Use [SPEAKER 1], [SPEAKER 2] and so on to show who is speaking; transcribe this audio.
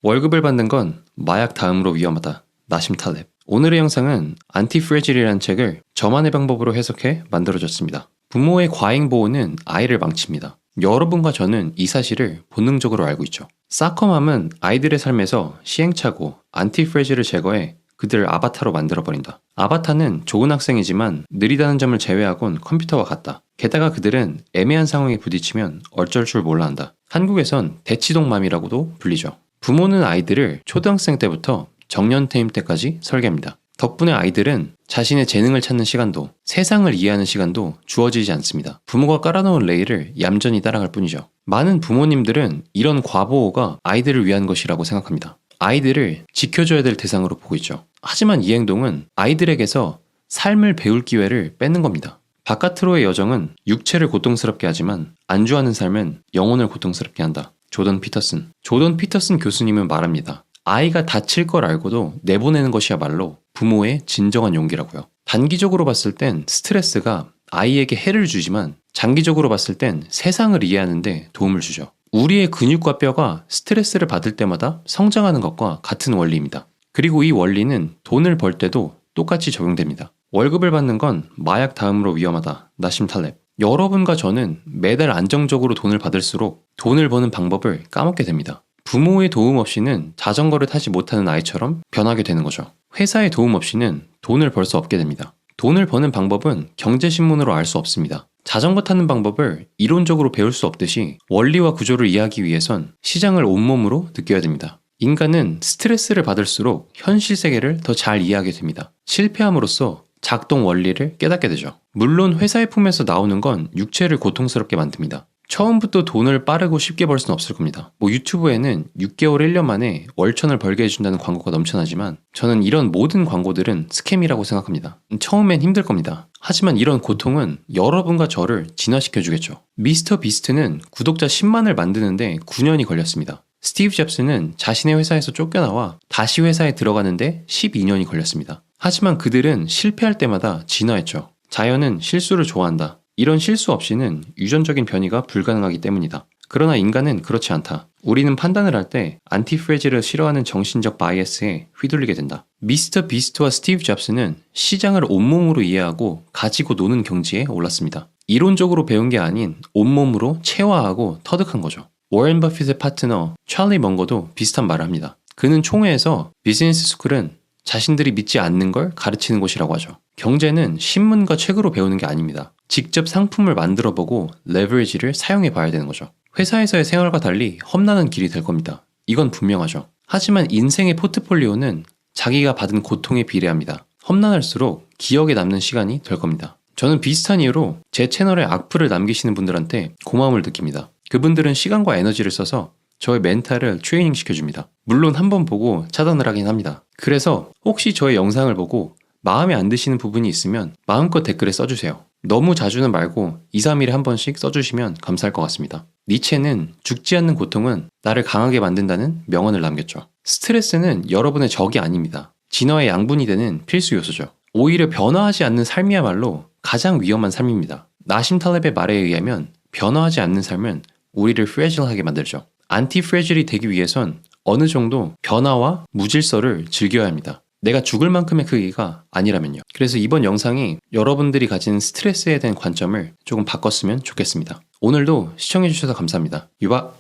[SPEAKER 1] 월급을 받는 건 마약 다음으로 위험하다. 나심 탈렙. 오늘의 영상은 안티프레질이라는 책을 저만의 방법으로 해석해 만들어졌습니다. 부모의 과잉 보호는 아이를 망칩니다. 여러분과 저는 이 사실을 본능적으로 알고 있죠. 사커맘은 아이들의 삶에서 시행착오, 안티프레질을 제거해 그들을 아바타로 만들어버린다. 아바타는 좋은 학생이지만 느리다는 점을 제외하곤 컴퓨터와 같다. 게다가 그들은 애매한 상황에 부딪히면 어쩔 줄 몰라 한다. 한국에선 대치동맘이라고도 불리죠. 부모는 아이들을 초등학생 때부터 정년퇴임 때까지 설계합니다. 덕분에 아이들은 자신의 재능을 찾는 시간도, 세상을 이해하는 시간도 주어지지 않습니다. 부모가 깔아놓은 레일을 얌전히 따라갈 뿐이죠. 많은 부모님들은 이런 과보호가 아이들을 위한 것이라고 생각합니다. 아이들을 지켜줘야 될 대상으로 보고 있죠. 하지만 이 행동은 아이들에게서 삶을 배울 기회를 뺏는 겁니다. 바깥으로의 여정은 육체를 고통스럽게 하지만 안주하는 삶은 영혼을 고통스럽게 한다. 조던 피터슨 교수님은 말합니다. 아이가 다칠 걸 알고도 내보내는 것이야말로 부모의 진정한 용기라고요. 단기적으로 봤을 땐 스트레스가 아이에게 해를 주지만 장기적으로 봤을 땐 세상을 이해하는 데 도움을 주죠. 우리의 근육과 뼈가 스트레스를 받을 때마다 성장하는 것과 같은 원리입니다. 그리고 이 원리는 돈을 벌 때도 똑같이 적용됩니다. 월급을 받는 건 마약 다음으로 위험하다. 나심 탈렙. 여러분과 저는 매달 안정적으로 돈을 받을수록 돈을 버는 방법을 까먹게 됩니다. 부모의 도움 없이는 자전거를 타지 못하는 아이처럼 변하게 되는 거죠. 회사의 도움 없이는 돈을 벌 수 없게 됩니다. 돈을 버는 방법은 경제신문으로 알 수 없습니다. 자전거 타는 방법을 이론적으로 배울 수 없듯이 원리와 구조를 이해하기 위해선 시장을 온몸으로 느껴야 됩니다. 인간은 스트레스를 받을수록 현실 세계를 더 잘 이해하게 됩니다. 실패함으로써 작동 원리를 깨닫게 되죠. 물론 회사의 품에서 나오는 건 육체를 고통스럽게 만듭니다. 처음부터 돈을 빠르고 쉽게 벌 수는 없을 겁니다. 유튜브에는 6개월 1년 만에 월천을 벌게 해준다는 광고가 넘쳐나지만 저는 이런 모든 광고들은 스캠이라고 생각합니다. 처음엔 힘들 겁니다. 하지만 이런 고통은 여러분과 저를 진화시켜 주겠죠. 미스터 비스트는 구독자 10만을 만드는데 9년이 걸렸습니다. 스티브 잡스는 자신의 회사에서 쫓겨나와 다시 회사에 들어가는데 12년이 걸렸습니다. 하지만 그들은 실패할 때마다 진화했죠. 자연은 실수를 좋아한다. 이런 실수 없이는 유전적인 변이가 불가능하기 때문이다. 그러나 인간은 그렇지 않다. 우리는 판단을 할 때 안티프레질을 싫어하는 정신적 바이애스에 휘둘리게 된다. 미스터 비스트와 스티브 잡스는 시장을 온몸으로 이해하고 가지고 노는 경지에 올랐습니다. 이론적으로 배운 게 아닌 온몸으로 체화하고 터득한 거죠. 워렌 버핏의 파트너 찰리 먼거도 비슷한 말을 합니다. 그는 총회에서 비즈니스 스쿨은 자신들이 믿지 않는 걸 가르치는 곳이라고 하죠. 경제는 신문과 책으로 배우는 게 아닙니다. 직접 상품을 만들어보고 레버리지를 사용해 봐야 되는 거죠. 회사에서의 생활과 달리 험난한 길이 될 겁니다. 이건 분명하죠. 하지만 인생의 포트폴리오는 자기가 받은 고통에 비례합니다. 험난할수록 기억에 남는 시간이 될 겁니다. 저는 비슷한 이유로 제 채널에 악플을 남기시는 분들한테 고마움을 느낍니다. 그분들은 시간과 에너지를 써서 저의 멘탈을 트레이닝 시켜줍니다. 물론 한번 보고 차단을 하긴 합니다. 그래서 혹시 저의 영상을 보고 마음에 안 드시는 부분이 있으면 마음껏 댓글에 써주세요. 너무 자주는 말고 2, 3일에 한 번씩 써주시면 감사할 것 같습니다. 니체는 죽지 않는 고통은 나를 강하게 만든다는 명언을 남겼죠. 스트레스는 여러분의 적이 아닙니다. 진화의 양분이 되는 필수 요소죠. 오히려 변화하지 않는 삶이야말로 가장 위험한 삶입니다. 나심 탈렙의 말에 의하면 변화하지 않는 삶은 우리를 프레질하게 만들죠. 안티프레질이 되기 위해선 어느 정도 변화와 무질서를 즐겨야 합니다. 내가 죽을 만큼의 크기가 아니라면요. 그래서 이번 영상이 여러분들이 가진 스트레스에 대한 관점을 조금 바꿨으면 좋겠습니다. 오늘도 시청해주셔서 감사합니다. 유바!